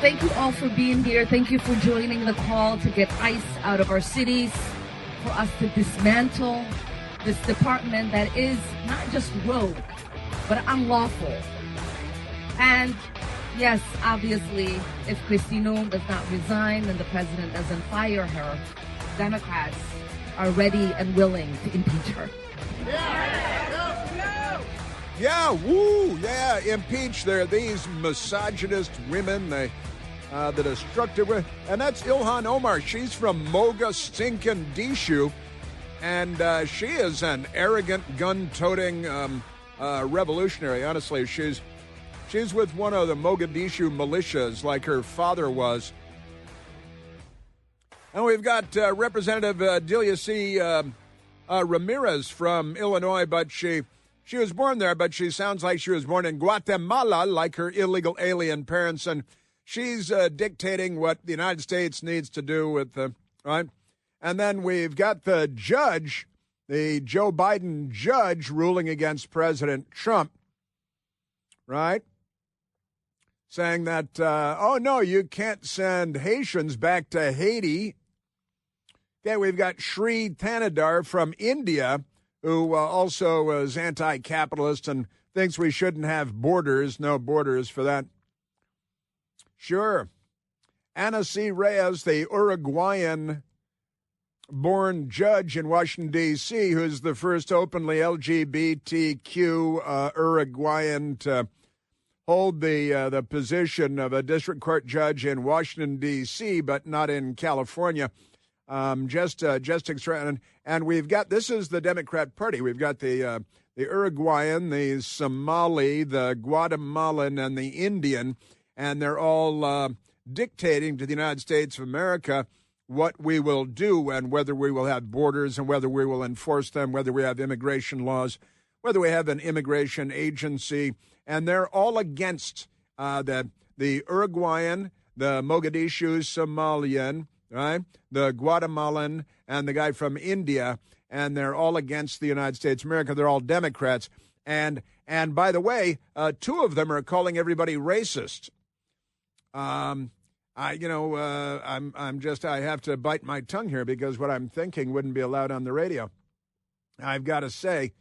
Thank you all for being here. Thank you for joining the call to get ICE out of our cities, for us to dismantle this department that is not just rogue, but unlawful. And yes, obviously, if Kristi Noem does not resign and the president doesn't fire her, Democrats are ready and willing to impeach her. Yeah, woo, yeah, impeach. They're these misogynist women, the destructive women. And that's Ilhan Omar. She's from Moga Stinkin' Dishu. And she is an arrogant, gun-toting revolutionary. Honestly, she's with one of the Mogadishu militias like her father was. And we've got Representative Delia C. Ramirez from Illinois, but she was born there, but she sounds like she was born in Guatemala, like her illegal alien parents, and she's dictating what the United States needs to do with right? And then we've got the judge, the Joe Biden judge, ruling against President Trump, right? Saying that, oh, no, you can't send Haitians back to Haiti. Okay, we've got Sri Thanadar from India, who also is anti-capitalist and thinks we shouldn't have borders, no borders for that. Sure. Ana C. Reyes, the Uruguayan-born judge in Washington, D.C., who's the first openly LGBTQ Uruguayan to hold the position of a district court judge in Washington, D.C., but not in California. Just extra, and we've got, this is the Democrat Party. We've got the Uruguayan, the Somali, the Guatemalan, and the Indian, and they're all dictating to the United States of America what we will do and whether we will have borders and whether we will enforce them, whether we have immigration laws, whether we have an immigration agency, and they're all against the Uruguayan, the Mogadishu Somalian, right? The Guatemalan and the guy from India, and they're all against the United States of America. They're all Democrats. And by the way, two of them are calling everybody racist. I have to bite my tongue here because what I'm thinking wouldn't be allowed on the radio. I've got to say,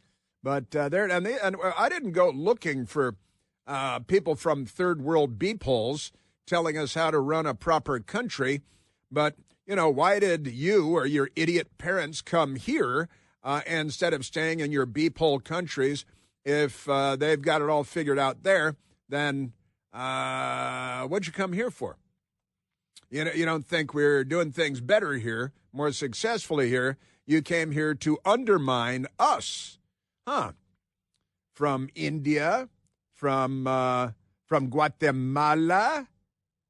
but and I didn't go looking for people from third world beepholes telling us how to run a proper country. But, why did you or your idiot parents come here instead of staying in your beephole countries? If they've got it all figured out there, then what'd you come here for? You don't think we're doing things better here, more successfully here. You came here to undermine us. Huh. From India, from Guatemala,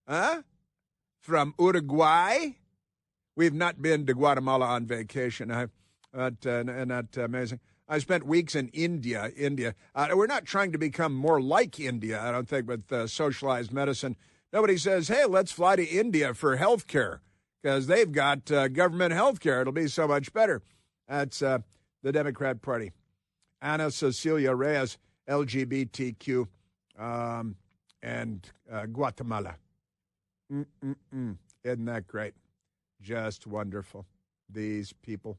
huh? From Uruguay. We've not been to Guatemala on vacation. And that's amazing. I spent weeks in India. We're not trying to become more like India, I don't think, with socialized medicine. Nobody says, hey, let's fly to India for health care because they've got government health care. It'll be so much better. That's the Democrat Party. Ana Cecilia Reyes, LGBTQ, and Guatemala. Isn't that great? Just wonderful. These people.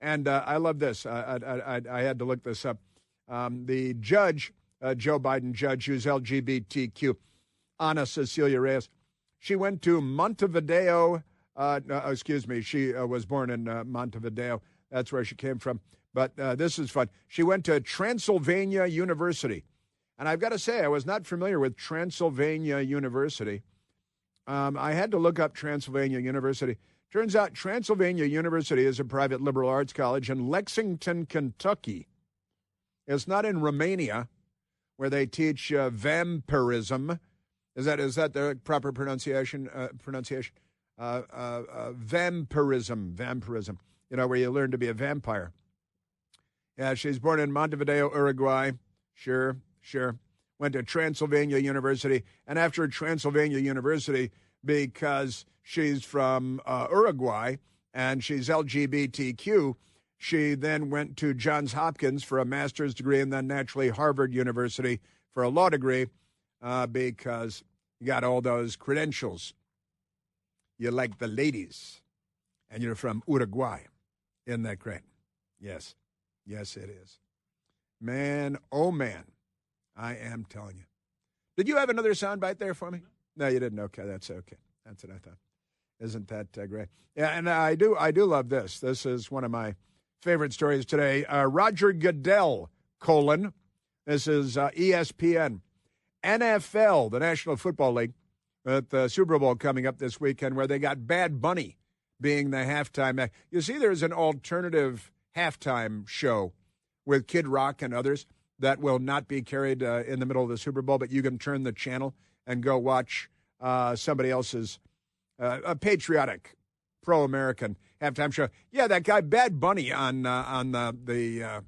And I love this. I had to look this up. The judge, Joe Biden judge, who's LGBTQ, Ana Cecilia Reyes, she went to Montevideo. She was born in Montevideo. That's where she came from. But this is fun. She went to Transylvania University. And I've got to say, I was not familiar with Transylvania University. I had to look up Transylvania University. Turns out Transylvania University is a private liberal arts college in Lexington, Kentucky. It's not in Romania, where they teach vampirism. Is that the proper pronunciation? Vampirism. Where you learn to be a vampire. Yeah, she's born in Montevideo, Uruguay. Sure. Went to Transylvania University. And after Transylvania University, because she's from Uruguay and she's LGBTQ, she then went to Johns Hopkins for a master's degree and then naturally Harvard University for a law degree because, You got all those credentials. You like the ladies. And you're from Uruguay. Isn't that great? Yes. Yes, it is. Man, oh, man. I am telling you. Did you have another soundbite there for me? No, you didn't. Okay, that's okay. That's what I thought. Isn't that great? Yeah, and I do love this. This is one of my favorite stories today. Roger Goodell, this is ESPN. NFL, the National Football League, with the Super Bowl coming up this weekend, where they got Bad Bunny being the halftime act. You see, there's an alternative halftime show with Kid Rock and others that will not be carried in the middle of the Super Bowl, but you can turn the channel and go watch somebody else's a patriotic, pro-American halftime show. Yeah, that guy Bad Bunny on the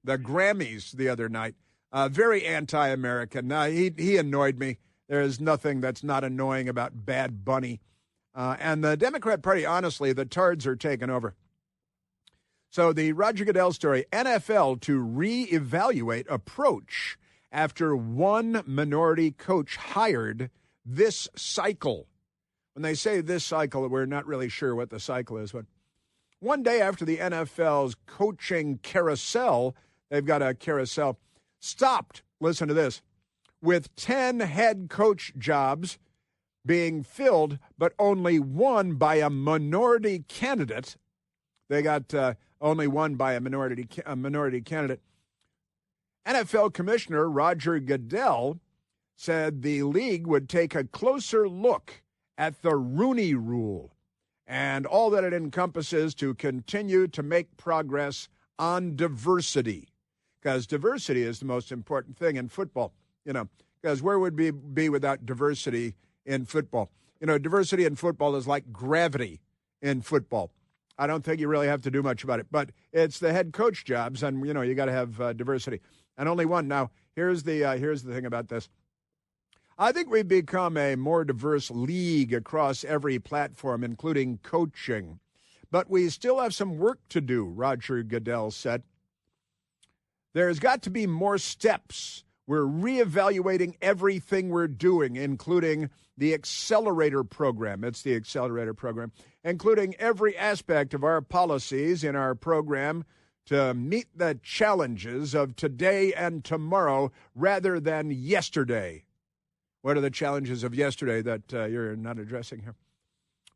Grammys the other night, very anti-American. He annoyed me. There is nothing that's not annoying about Bad Bunny. And the Democrat Party, honestly, the tards are taking over. So the Roger Goodell story, NFL to reevaluate approach after one minority coach hired this cycle. When they say this cycle, we're not really sure what the cycle is. But one day after the NFL's coaching carousel, they've got a carousel, stopped, listen to this, with 10 head coach jobs being filled, but only one by a minority candidate. They got only one by a minority candidate. NFL Commissioner Roger Goodell said the league would take a closer look at the Rooney Rule and all that it encompasses to continue to make progress on diversity, because diversity is the most important thing in football. Because where would we be without diversity in football? Diversity in football is like gravity in football. I don't think you really have to do much about it, but it's the head coach jobs, and you got to have diversity, and only one. Now, here's the thing about this. I think we've become a more diverse league across every platform, including coaching, but we still have some work to do, Roger Goodell said. There's got to be more steps. We're reevaluating everything we're doing, including the accelerator program. It's the accelerator program, including every aspect of our policies in our program to meet the challenges of today and tomorrow rather than yesterday. What are the challenges of yesterday that you're not addressing here?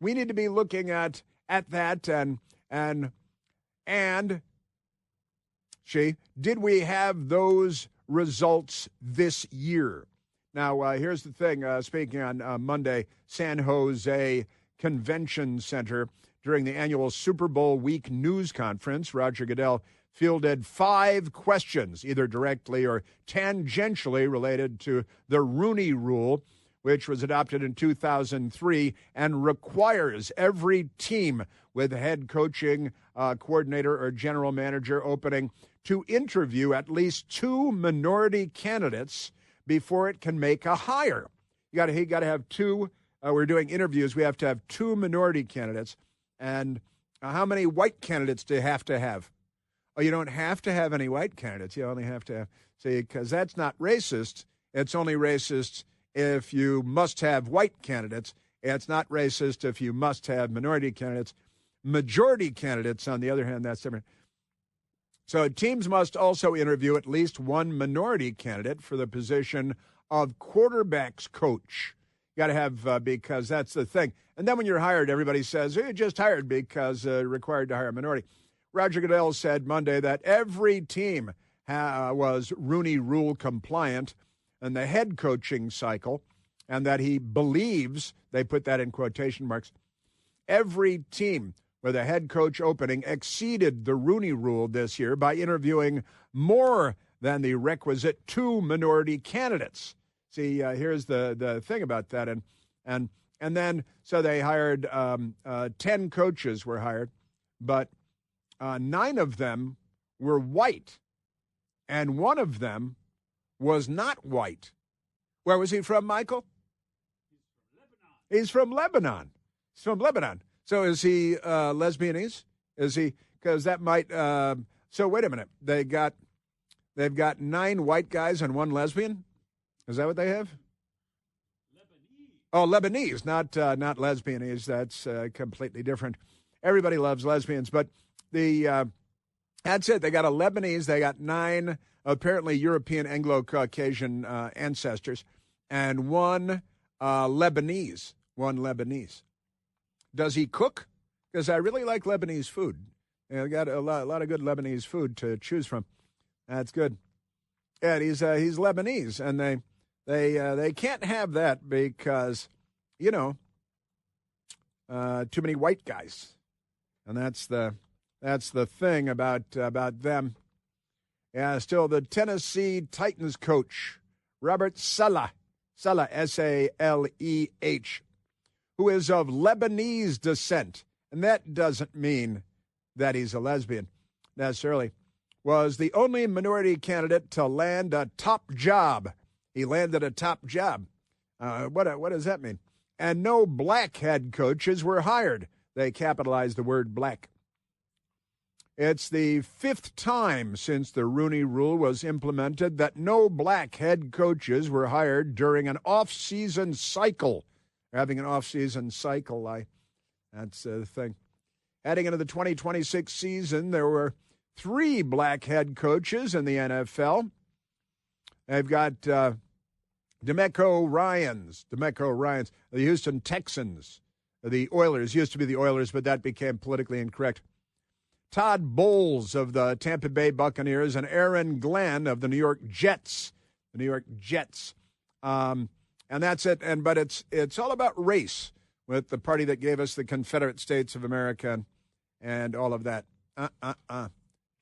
We need to be looking at that and did we have those results this year? Now, here's the thing. Speaking on Monday, San Jose Convention Center, during the annual Super Bowl week news conference, Roger Goodell fielded 5 questions, either directly or tangentially related to the Rooney Rule, which was adopted in 2003 and requires every team with a head coaching coordinator or general manager opening to interview at least 2 minority candidates before it can make a hire. He got to have 2. We're doing interviews. We have to have 2 minority candidates. And how many white candidates do you have to have? Oh, you don't have to have any white candidates. You only have to have, because that's not racist. It's only racist if you must have white candidates. It's not racist if you must have minority candidates. Majority candidates, on the other hand, that's different. So teams must also interview at least 1 minority candidate for the position of quarterbacks coach. You got to have, because that's the thing. And then when you're hired, everybody says, you're just hired because required to hire a minority. Roger Goodell said Monday that every team was Rooney Rule compliant in the head coaching cycle, and that he believes, they put that in quotation marks, every team with a head coach opening exceeded the Rooney Rule this year by interviewing more than the requisite 2 minority candidates. See, here's the thing about that. And then, so they hired, 10 coaches were hired, but 9 of them were white, and 1 of them was not white. Where was he from, Michael? He's from Lebanon. He's from Lebanon. So is he lesbianese? Is he? Because that might. So wait a minute. They've got 9 white guys and 1 lesbian. Is that what they have? Oh, Lebanese, not lesbianese. That's completely different. Everybody loves lesbians, but that's it. They got a Lebanese. They got 9 apparently European Anglo-Caucasian ancestors, and one Lebanese. One Lebanese. Does he cook? Because I really like Lebanese food. They got a lot of good Lebanese food to choose from. That's good. Yeah, he's Lebanese, and they can't have that because, too many white guys, and that's the thing about them. Yeah, still the Tennessee Titans coach Robert Saleh, Saleh, who is of Lebanese descent, and that doesn't mean that he's a lesbian necessarily, was the only minority candidate to land a top job. He landed a top job. What does that mean? And no black head coaches were hired. They capitalized the word black. It's the 5th time since the Rooney Rule was implemented that no black head coaches were hired during an off-season cycle. Having an off-season cycle, that's the thing. Heading into the 2026 season, there were 3 black head coaches in the NFL. They've got D'Amico Ryans, the Houston Texans. The Oilers used to be the Oilers, but that became politically incorrect. Todd Bowles of the Tampa Bay Buccaneers and Aaron Glenn of the New York Jets. And that's it. But it's all about race with the party that gave us the Confederate States of America and all of that.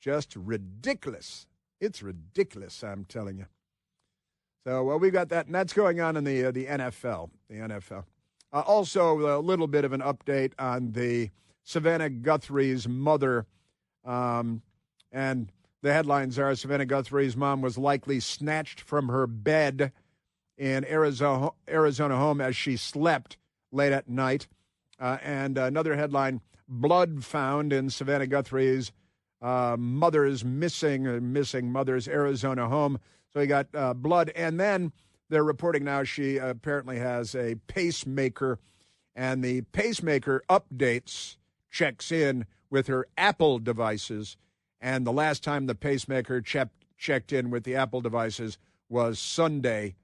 Just ridiculous. It's ridiculous, I'm telling you. So, well, we've got that, and that's going on in the NFL. Also, a little bit of an update on the Savannah Guthrie's mother. And the headlines are Savannah Guthrie's mom was likely snatched from her bed in Arizona home as she slept late at night. And another headline, blood found in Savannah Guthrie's mother's missing mother's Arizona home. So he got blood. And then they're reporting now she apparently has a pacemaker, and the pacemaker checks in with her Apple devices. And the last time the pacemaker checked in with the Apple devices was Sunday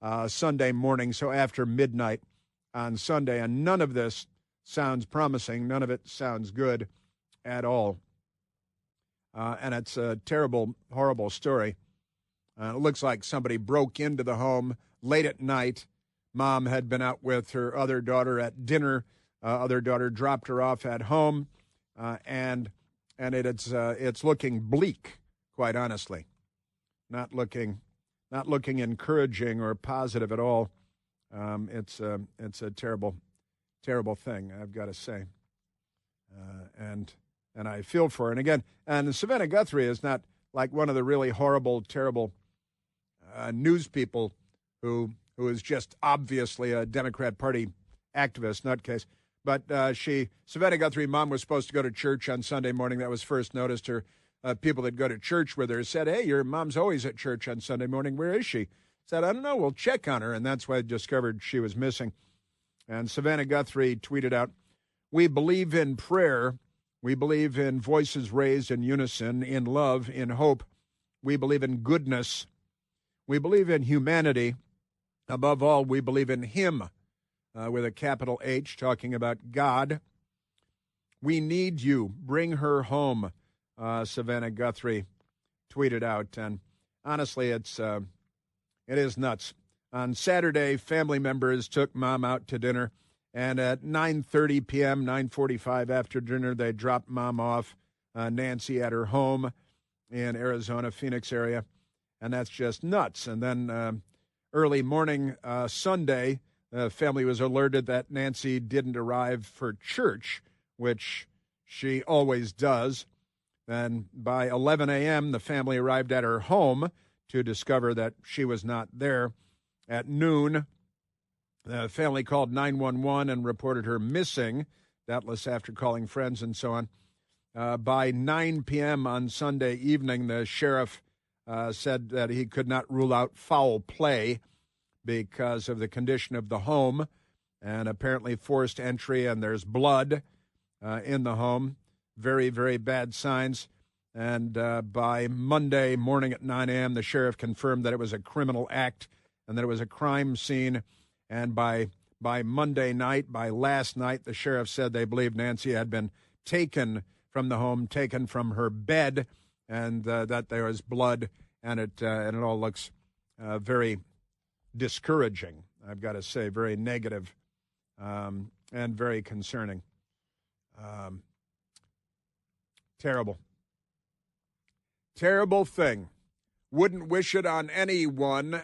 morning, so after midnight on Sunday. And none of this sounds promising. None of it sounds good at all. And it's a terrible, horrible story. It looks like somebody broke into the home late at night. Mom had been out with her other daughter at dinner. Other daughter dropped her off at home, and it's looking bleak, quite honestly. Not looking encouraging or positive at all. It's a terrible, terrible thing, I've got to say. And I feel for her. And again, and Savannah Guthrie is not like one of the really horrible, terrible news people who is just obviously a Democrat Party activist, nutcase. But Savannah Guthrie, mom was supposed to go to church on Sunday morning. That was first noticed. Her people that go to church with her said, "Hey, your mom's always at church on Sunday morning. Where is she?" Said, "I don't know. We'll check on her." And that's why I discovered she was missing. And Savannah Guthrie tweeted out, "We believe in prayer. We believe in voices raised in unison, in love, in hope. We believe in goodness. We believe in humanity. Above all, we believe in Him," with a capital H, talking about God. "We need you. Bring her home," Savannah Guthrie tweeted out. And honestly, it is nuts. On Saturday, family members took mom out to dinner, and at 9:30 p.m., 9:45 after dinner, they dropped mom off, Nancy, at her home in Arizona, Phoenix area, and that's just nuts. And then early morning Sunday, the family was alerted that Nancy didn't arrive for church, which she always does. Then by 11 a.m., the family arrived at her home to discover that she was not there. At noon, the family called 911 and reported her missing, doubtless after calling friends and so on. By 9 p.m. on Sunday evening, the sheriff said that he could not rule out foul play because of the condition of the home. and apparently forced entry, and there's blood in the home. Very, very bad signs. And by Monday morning at 9 a.m., the sheriff confirmed that it was a criminal act and that it was a crime scene. And by Monday night, by last night, the sheriff said they believed Nancy had been taken from the home, taken from her bed, and that there was blood, and it all looks very discouraging, I've got to say, very negative, and very concerning. Terrible. Terrible thing. Wouldn't wish it on anyone.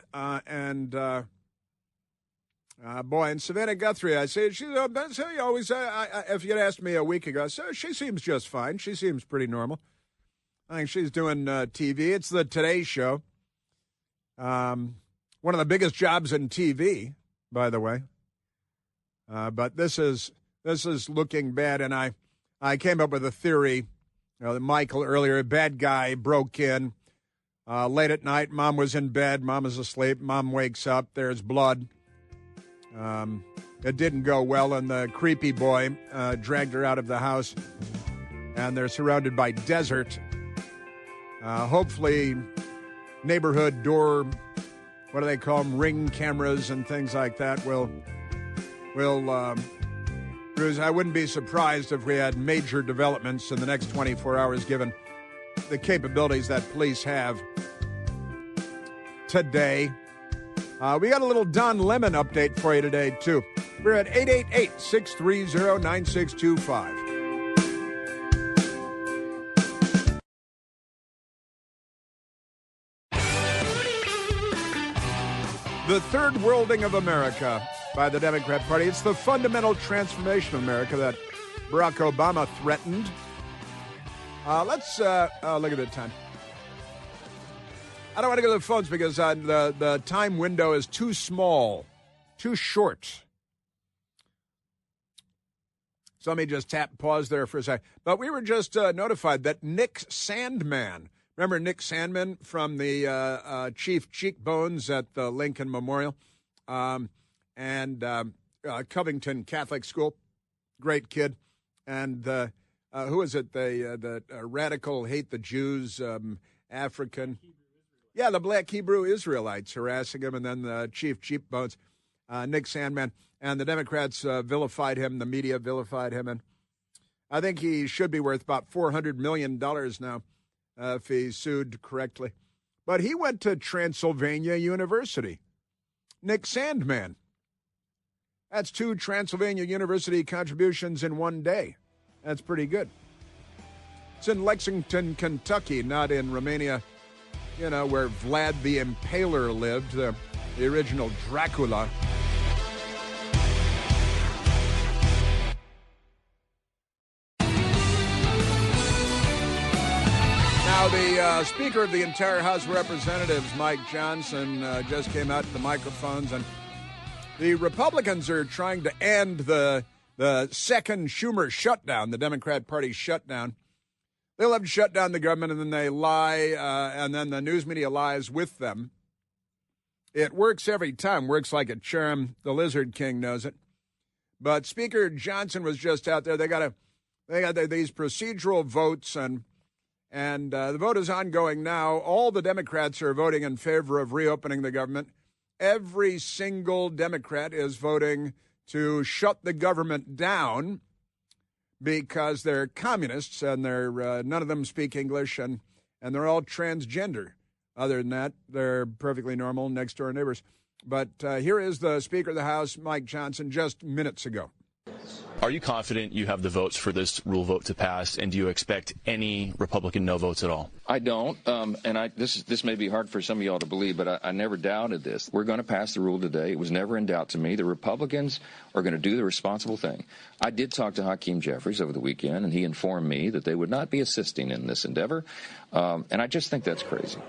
Boy, and Savannah Guthrie, I say, she's always, if you'd asked me a week ago, so she seems just fine. She seems pretty normal. I think she's doing TV. It's the Today Show. One of the biggest jobs in TV, by the way. But this is looking bad, and I came up with a theory. That Michael earlier, a bad guy, broke in late at night. Mom was in bed. Mom is asleep. Mom wakes up. There's blood. It didn't go well, and the creepy boy dragged her out of the house, and they're surrounded by desert. Hopefully, neighborhood door, what do they call them, ring cameras and things like that will Bruce, I wouldn't be surprised if we had major developments in the next 24 hours, given the capabilities that police have today. We got a little Don Lemon update for you today, too. We're at 888-630-9625. The third worlding of America by the Democrat Party. It's the fundamental transformation of America that Barack Obama threatened. Let's look at the time. I don't want to go to the phones because the time window is too small, too short. So let me just pause there for a second. But we were just notified that Nick Sandmann, remember Nick Sandmann from the Chief Cheekbones at the Lincoln Memorial and Covington Catholic School, great kid. And who is it? The radical hate the Jews, African. Yeah, the black Hebrew Israelites harassing him, and then the Chief Cheekbones, Nick Sandmann. And the Democrats vilified him, the media vilified him, and I think he should be worth about $400 million now if he's sued correctly. But he went to Transylvania University. Nick Sandmann. That's 2 Transylvania University contributions in one day. That's pretty good. It's in Lexington, Kentucky, not in Romania, where Vlad the Impaler lived, the original Dracula. Now, the Speaker of the entire House of Representatives, Mike Johnson, just came out to the microphones, and the Republicans are trying to end the second Schumer shutdown, the Democrat Party shutdown. They love to shut down the government, and then they lie, and then the news media lies with them. It works every time, works like a charm. The Lizard King knows it. But Speaker Johnson was just out there. They got these procedural votes, and the vote is ongoing now. All the Democrats are voting in favor of reopening the government. Every single Democrat is voting to shut the government down because they're communists and they're none of them speak English and they're all transgender. Other than that, they're perfectly normal next-door neighbors. But here is the Speaker of the House, Mike Johnson, just minutes ago. Are you confident you have the votes for this rule vote to pass, and do you expect any Republican no votes at all? I don't, this may be hard for some of y'all to believe, but I never doubted this. We're going to pass the rule today. It was never in doubt to me. The Republicans are going to do the responsible thing. I did talk to Hakeem Jeffries over the weekend, and he informed me that they would not be assisting in this endeavor, and I just think that's crazy.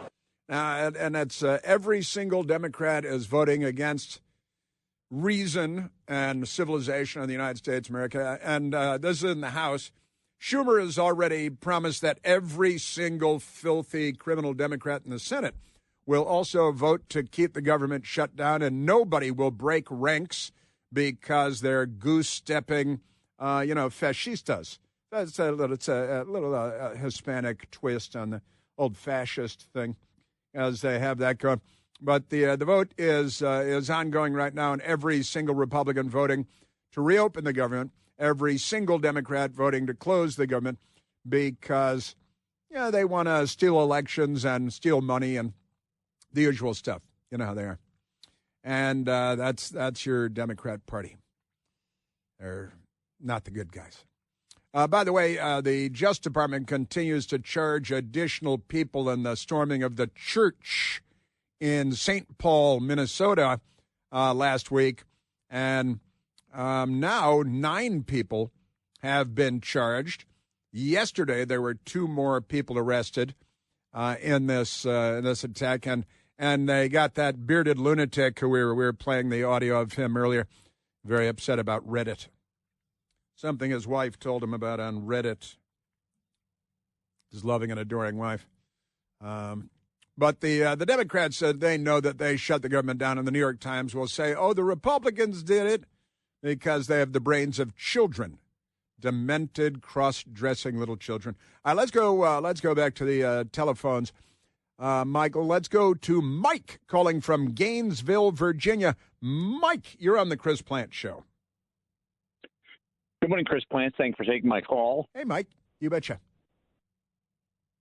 And that's every single Democrat is voting against reason and civilization of the United States, America. And this is in the House. Schumer has already promised that every single filthy criminal Democrat in the Senate will also vote to keep the government shut down, and nobody will break ranks because they're goose-stepping, fascistas. It's a little Hispanic twist on the old fascist thing, as they have that going. But the vote is ongoing right now, and every single Republican voting to reopen the government, every single Democrat voting to close the government, because they want to steal elections and steal money and the usual stuff. You know how they are. And that's your Democrat Party. They're not the good guys. By the way, the Justice Department continues to charge additional people in the storming of the church in St. Paul, Minnesota, last week. And now 9 people have been charged. Yesterday, there were 2 more people arrested in this attack, and they got that bearded lunatic who we were playing the audio of him earlier, very upset about Reddit. Something his wife told him about on Reddit. His loving and adoring wife. But the Democrats said they know that they shut the government down, and the New York Times will say, oh, the Republicans did it because they have the brains of children. Demented, cross-dressing little children. All right, let's go back to the telephones. Michael, let's go to Mike calling from Gainesville, Virginia. Mike, you're on the Chris Plant Show. Good morning, Chris Plant. Thanks for taking my call. Hey, Mike. You betcha.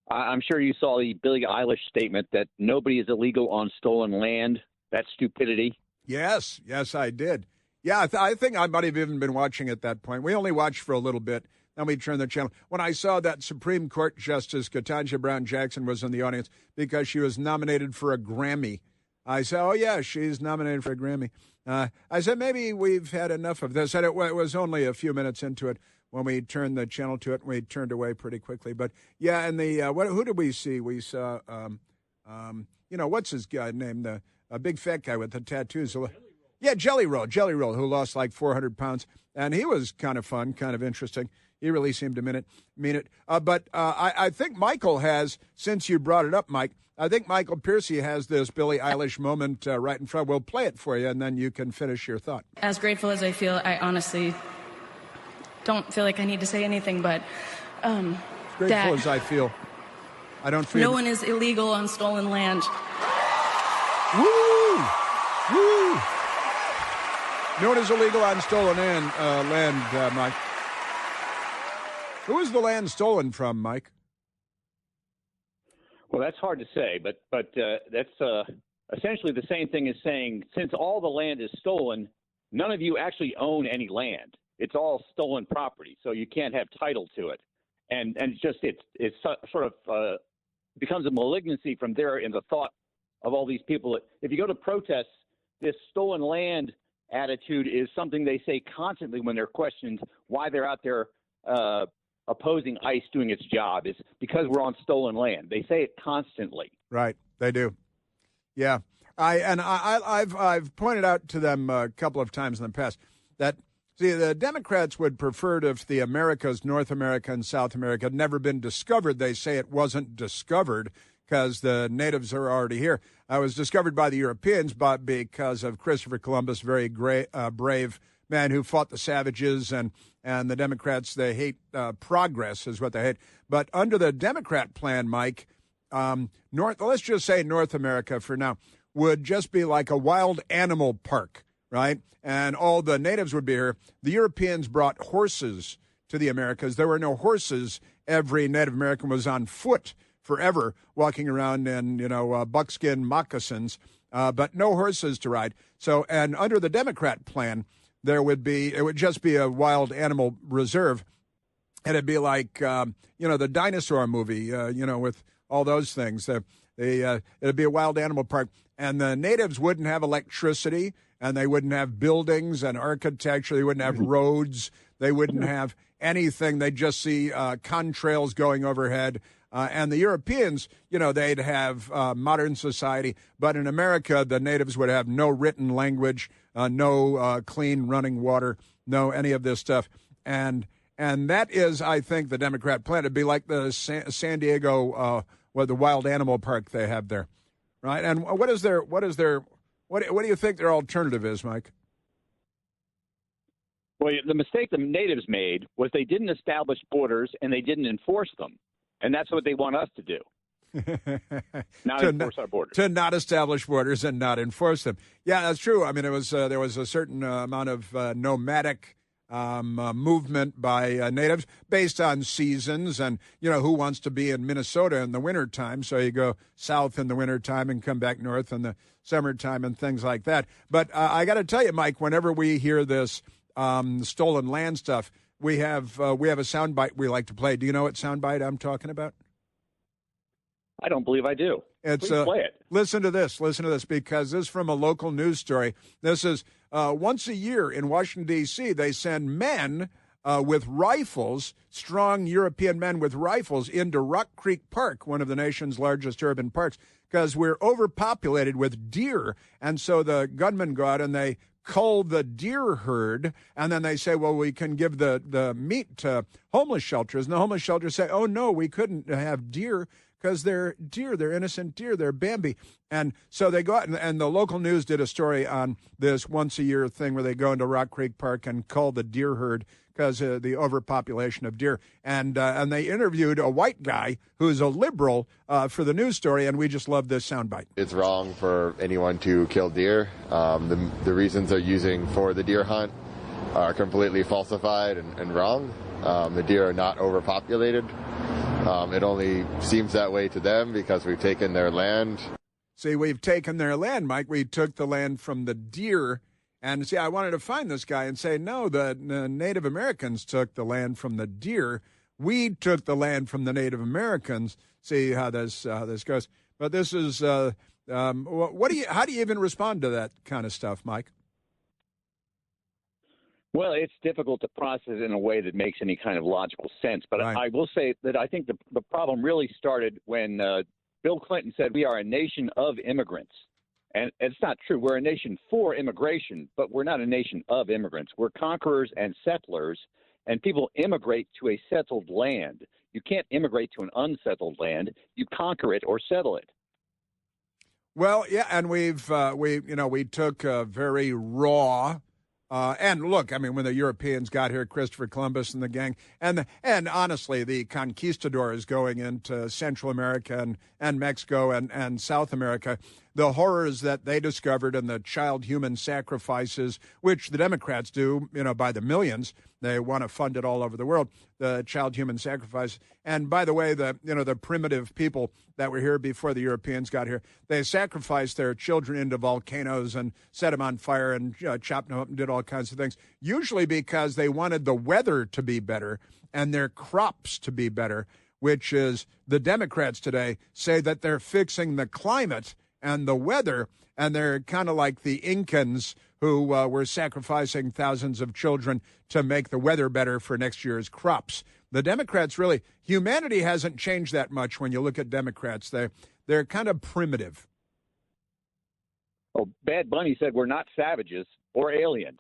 I'm sure you saw the Billie Eilish statement that nobody is illegal on stolen land. That's stupidity. Yes, I did. Yeah, I think I might have even been watching at that point. We only watched for a little bit, then we turned the channel. When I saw that Supreme Court Justice Ketanji Brown Jackson was in the audience because she was nominated for a Grammy, I said, oh, yeah, she's nominated for a Grammy. I said, maybe we've had enough of this. And it was only a few minutes into it when we turned the channel to it, and we turned away pretty quickly. But, yeah, and who did we see? We saw, what's his guy name? The big fat guy with the tattoos. Yeah, Jelly Roll, who lost like 400 pounds. And he was kind of fun, kind of interesting. He really seemed to mean it. But I think Michael has, since you brought it up, Mike, I think Michael Piercy has this Billie Eilish moment right in front. We'll play it for you, and then you can finish your thought. As grateful as I feel, I honestly don't feel like I need to say anything, but as grateful as I feel, I don't feel... No one is illegal on stolen land. Woo! Woo! No one is illegal on stolen land, Mike. Who is the land stolen from, Mike? Well, that's hard to say, but that's essentially the same thing as saying, since all the land is stolen, none of you actually own any land. It's all stolen property, so you can't have title to it. And it's sort of becomes a malignancy from there in the thought of all these people. If you go to protests, this stolen land attitude is something they say constantly when they're questioned why they're out there opposing ICE doing its job. Is because we're on stolen land. They say it constantly. Right, they do. Yeah, I've pointed out to them a couple of times in the past that the Democrats would prefer it if the Americas, North America and South America, had never been discovered. They say it wasn't discovered because the natives are already here. It was discovered by the Europeans, but because of Christopher Columbus, very brave man who fought the savages, and the Democrats, they hate progress is what they hate. But under the Democrat plan, Mike, let's just say North America for now, would just be like a wild animal park, right? And all the natives would be here. The Europeans brought horses to the Americas. There were no horses. Every Native American was on foot forever, walking around in, buckskin moccasins, but no horses to ride. So, and under the Democrat plan, it would just be a wild animal reserve. And it'd be like, the dinosaur movie, with all those things. It'd be a wild animal park. And the natives wouldn't have electricity, and they wouldn't have buildings and architecture. They wouldn't have roads. They wouldn't have anything. They'd just see contrails going overhead. And the Europeans, they'd have modern society. But in America, the natives would have no written language, no clean running water, no any of this stuff. And that is, I think, the Democrat plan. It'd be like the San Diego, the wild animal park they have there, right? And what do you think their alternative is, Mike? Well, the mistake the natives made was they didn't establish borders and they didn't enforce them. And that's what they want us to do. Not enforce our borders. To not establish borders and not enforce them. Yeah, that's true. I mean, it was there was a certain amount of nomadic movement by natives based on seasons, and who wants to be in Minnesota in the wintertime, so you go south in the wintertime and come back north in the summertime and things like that. But I got to tell you, Mike, whenever we hear this stolen land stuff, we have a soundbite we like to play. Do you know what soundbite I'm talking about? I don't believe I do. Please play it. Listen to this, because this is from a local news story. This is once a year in Washington, D.C., they send men with rifles, strong European men with rifles, into Rock Creek Park, one of the nation's largest urban parks, because we're overpopulated with deer. And so the gunmen go out and they cull the deer herd, and then they say, well, we can give the meat to homeless shelters. And the homeless shelters say, oh, no, we couldn't have deer, because they're deer, they're innocent deer, they're Bambi. And so they go out, and the local news did a story on this once-a-year thing where they go into Rock Creek Park and cull the deer herd because of the overpopulation of deer. And they interviewed a white guy who's a liberal for the news story, and we just love this soundbite. It's wrong for anyone to kill deer. The reasons they're using for the deer hunt are completely falsified and wrong. The deer are not overpopulated. It only seems that way to them because we've taken their land. See, we've taken their land, Mike. We took the land from the deer. And see, I wanted to find this guy and say, no, the Native Americans took the land from the deer. We took the land from the Native Americans. See how this goes. But this is, how do you even respond to that kind of stuff, Mike? Well, it's difficult to process in a way that makes any kind of logical sense. But right. I will say that I think the problem really started when Bill Clinton said we are a nation of immigrants. And it's not true. We're a nation for immigration, but we're not a nation of immigrants. We're conquerors and settlers, and people immigrate to a settled land. You can't immigrate to an unsettled land. You conquer it or settle it. Well, yeah, and we took a very raw. And look, I mean, when the Europeans got here, Christopher Columbus and the gang, and honestly, the conquistadors going into Central America and Mexico and South America, the horrors that they discovered and the child human sacrifices, which the Democrats do, by the millions. They want to fund it all over the world, the child human sacrifice. And by the way, the primitive people that were here before the Europeans got here, they sacrificed their children into volcanoes and set them on fire and chopped them up and did all kinds of things, usually because they wanted the weather to be better and their crops to be better, which is the Democrats today say that they're fixing the climate and the weather, and they're kind of like the Incans who were sacrificing thousands of children to make the weather better for next year's crops. The Democrats really, humanity hasn't changed that much when you look at Democrats. They're kind of primitive. Well, Bad Bunny said we're not savages or aliens.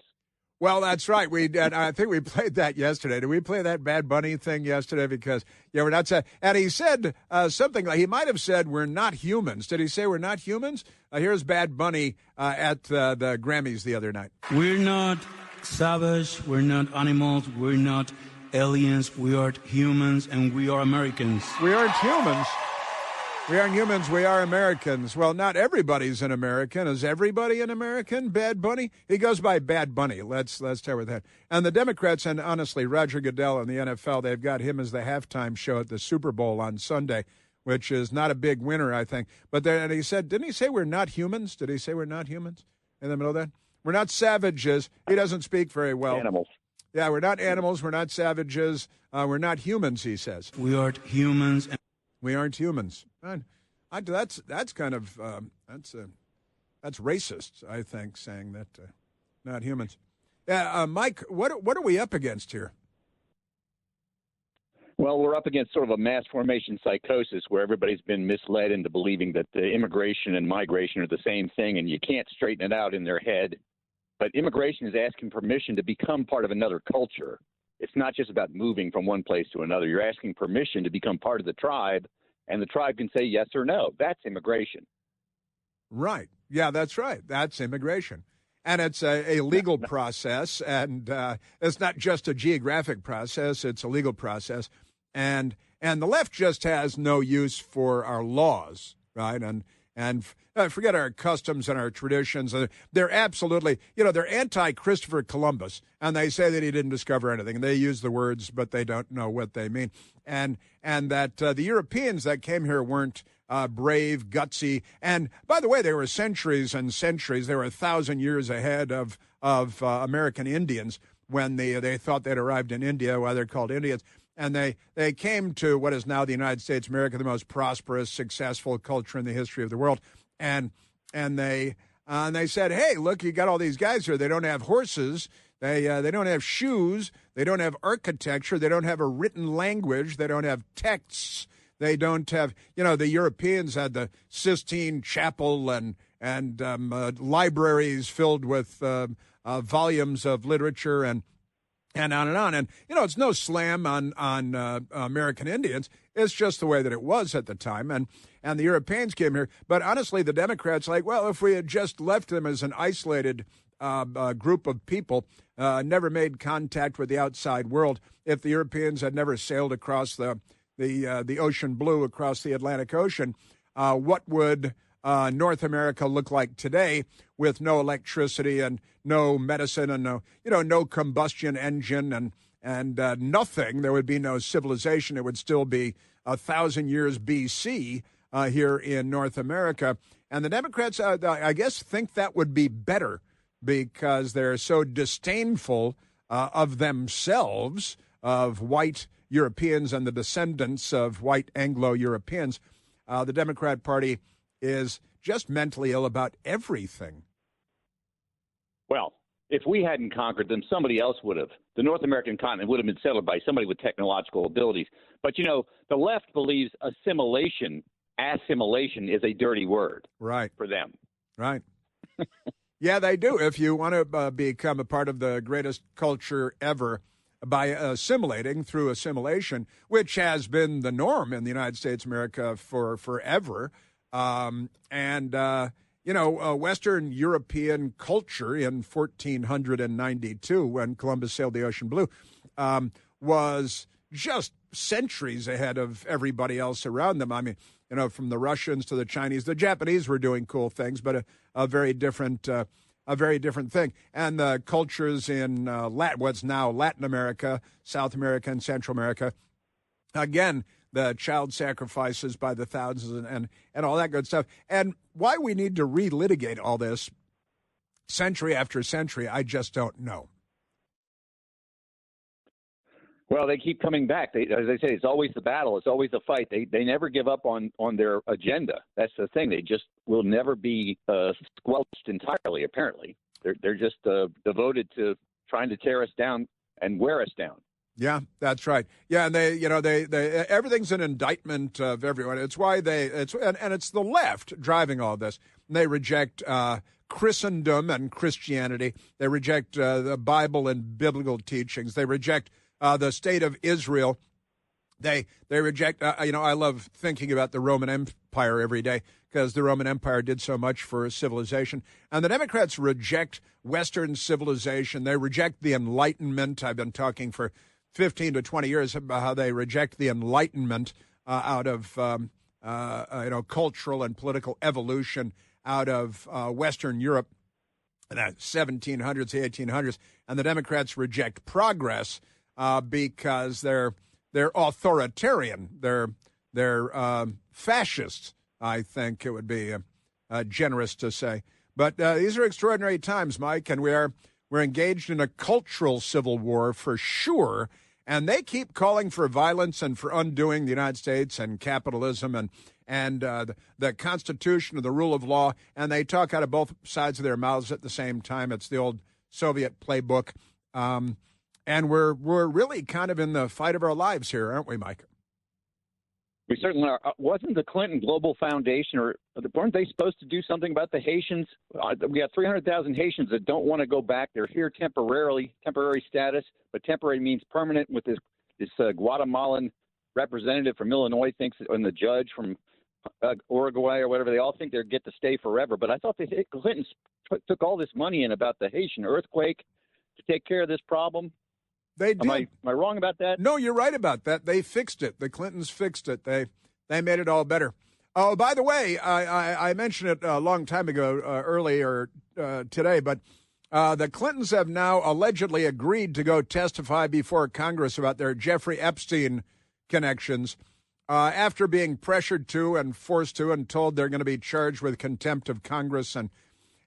Well, that's right. I think we played that yesterday. Did we play that Bad Bunny thing yesterday? Because, we're not. And he said something like, he might have said, we're not humans. Did he say we're not humans? Here's Bad Bunny at the Grammys the other night. We're not savage. We're not animals. We're not aliens. We are humans, and we are Americans. We aren't humans. We aren't humans, we are Americans. Well, not everybody's an American. Is everybody an American, Bad Bunny? He goes by Bad Bunny. Let's start with that. And the Democrats, and honestly, Roger Goodell and the NFL, they've got him as the halftime show at the Super Bowl on Sunday, which is not a big winner, I think. But then, and he said, didn't he say we're not humans? Did he say we're not humans in the middle of that? We're not savages. He doesn't speak very well. Animals. Yeah, we're not animals. We're not savages. We're not humans, he says. We are humans. We aren't humans. That's kind of that's racist, I think, saying that not humans. Yeah, Mike, what are we up against here? Well, we're up against sort of a mass formation psychosis where everybody's been misled into believing that the immigration and migration are the same thing, and you can't straighten it out in their head. But immigration is asking permission to become part of another culture. It's not just about moving from one place to another. You're asking permission to become part of the tribe, and the tribe can say yes or no. That's immigration. Right. Yeah, that's right. That's immigration. and it's a legal process, and it's not just a geographic process; it's a legal process, and the left just has no use for our laws, right? And forget our customs and our traditions. They're absolutely, they're anti-Christopher Columbus, and they say that he didn't discover anything. They use the words, but they don't know what they mean. And that the Europeans that came here weren't brave, gutsy. And by the way, they were centuries and centuries. They were 1,000 years ahead of American Indians when they thought they'd arrived in India, why they're called Indians. And they came to what is now the United States of America, the most prosperous, successful culture in the history of the world. And they said, hey, look, you got all these guys here. They don't have horses. They don't have shoes. They don't have architecture. They don't have a written language. They don't have texts. They don't have, the Europeans had the Sistine Chapel and libraries filled with volumes of literature and on and on. And, it's no slam on American Indians. It's just the way that it was at the time. And the Europeans came here. But honestly, the Democrats well, if we had just left them as an isolated group of people, never made contact with the outside world, if the Europeans had never sailed across the ocean blue, across the Atlantic Ocean, what would North America look like today with no electricity and no medicine and no combustion engine and nothing? There would be no civilization. It would still be 1,000 years BC here in North America. And the Democrats, I guess, think that would be better because they're so disdainful of themselves, of white Europeans and the descendants of white Anglo-Europeans. The Democrat Party is just mentally ill about everything. Well, if we hadn't conquered them, somebody else would have. The North American continent would have been settled by somebody with technological abilities. But, the left believes assimilation is a dirty word. Right. For them. Right. Yeah, they do. If you want to become a part of the greatest culture ever by assimilating through assimilation, which has been the norm in the United States of America for forever, Western European culture in 1492, when Columbus sailed the ocean blue, was just centuries ahead of everybody else around them. I mean, from the Russians to the Chinese, the Japanese were doing cool things, but a very different thing. And the cultures in what's now Latin America, South America, and Central America, again, the child sacrifices by the thousands and all that good stuff. And why we need to relitigate all this century after century, I just don't know. Well, they keep coming back. As I say, it's always the battle. It's always the fight. They never give up on their agenda. That's the thing. They just will never be squelched entirely, apparently. They're just devoted to trying to tear us down and wear us down. Yeah, that's right. Yeah, and they everything's an indictment of everyone. It's why it's the left driving all this. They reject Christendom and Christianity. They reject the Bible and biblical teachings. They reject the state of Israel. They reject. I love thinking about the Roman Empire every day because the Roman Empire did so much for civilization. And the Democrats reject Western civilization. They reject the Enlightenment. I've been talking for 15 to 20 years about how they reject the Enlightenment out of cultural and political evolution out of Western Europe in the 1700s, the 1800s, and the Democrats reject progress because they're authoritarian, they're fascist. I think it would be generous to say, but these are extraordinary times, Mike, and we're engaged in a cultural civil war for sure. And they keep calling for violence and for undoing the United States and capitalism and the Constitution and the rule of law. And they talk out of both sides of their mouths at the same time. It's the old Soviet playbook. And we're really kind of in the fight of our lives here, aren't we, Mike? We certainly are. Wasn't the Clinton Global Foundation, or weren't they supposed to do something about the Haitians? We got 300,000 Haitians that don't want to go back. They're here temporary status, but temporary means permanent. With this Guatemalan representative from Illinois thinks, and the judge from Uruguay or whatever. They all think they get to stay forever. But I thought the Clintons took all this money in about the Haitian earthquake to take care of this problem. They did. Am I wrong about that? No, you're right about that. They fixed it. The Clintons fixed it. They made it all better. Oh, by the way, I mentioned it a long time ago, earlier today, but the Clintons have now allegedly agreed to go testify before Congress about their Jeffrey Epstein connections after being pressured to and forced to and told they're going to be charged with contempt of Congress and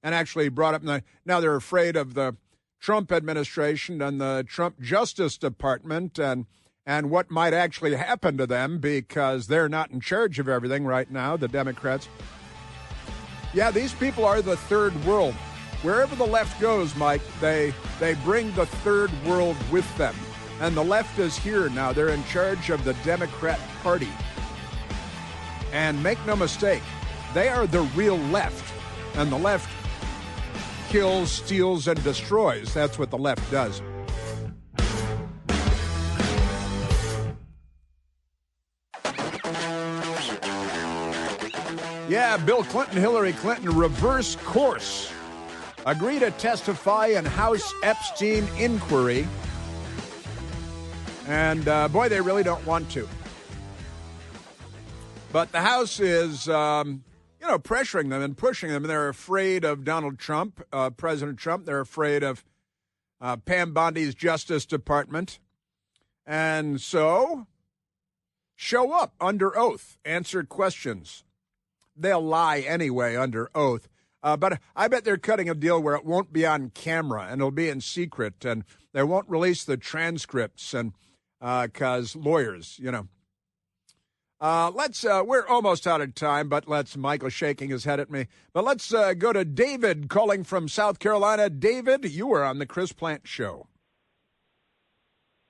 actually brought up. Now they're afraid of the Trump administration and the Trump Justice Department and what might actually happen to them because they're not in charge of everything right now, the Democrats. Yeah, these people are the third world. Wherever the left goes, Mike, they bring the third world with them. And the left is here now. They're in charge of the Democrat Party. And make no mistake, they are the real left. And the left kills, steals, and destroys. That's what the left does. Yeah, Bill Clinton, Hillary Clinton, reverse course. Agree to testify in House Epstein inquiry. And, boy, they really don't want to. But the House is, pressuring them and pushing them. And they're afraid of Donald Trump, President Trump. They're afraid of Pam Bondi's Justice Department. And so, show up under oath, answer questions. They'll lie anyway under oath. But I bet they're cutting a deal where it won't be on camera and it'll be in secret and they won't release the transcripts and because lawyers, we're almost out of time, but Michael's shaking his head at me. But let's go to David calling from South Carolina. David, you are on the Chris Plant Show.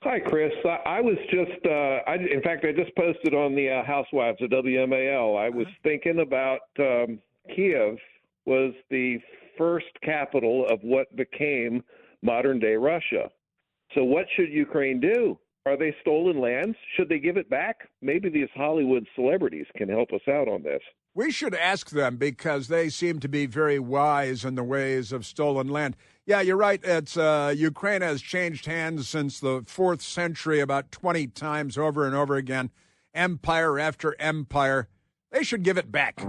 Hi, Chris. I was just, in fact, I just posted on the Housewives of WMAL. I was thinking about Kiev was the first capital of what became modern-day Russia. So what should Ukraine do? Are they stolen lands? Should they give it back? Maybe these Hollywood celebrities can help us out on this. We should ask them because they seem to be very wise in the ways of stolen land. Yeah, you're right. It's Ukraine has changed hands since the 4th century about 20 times over and over again. Empire after empire. They should give it back.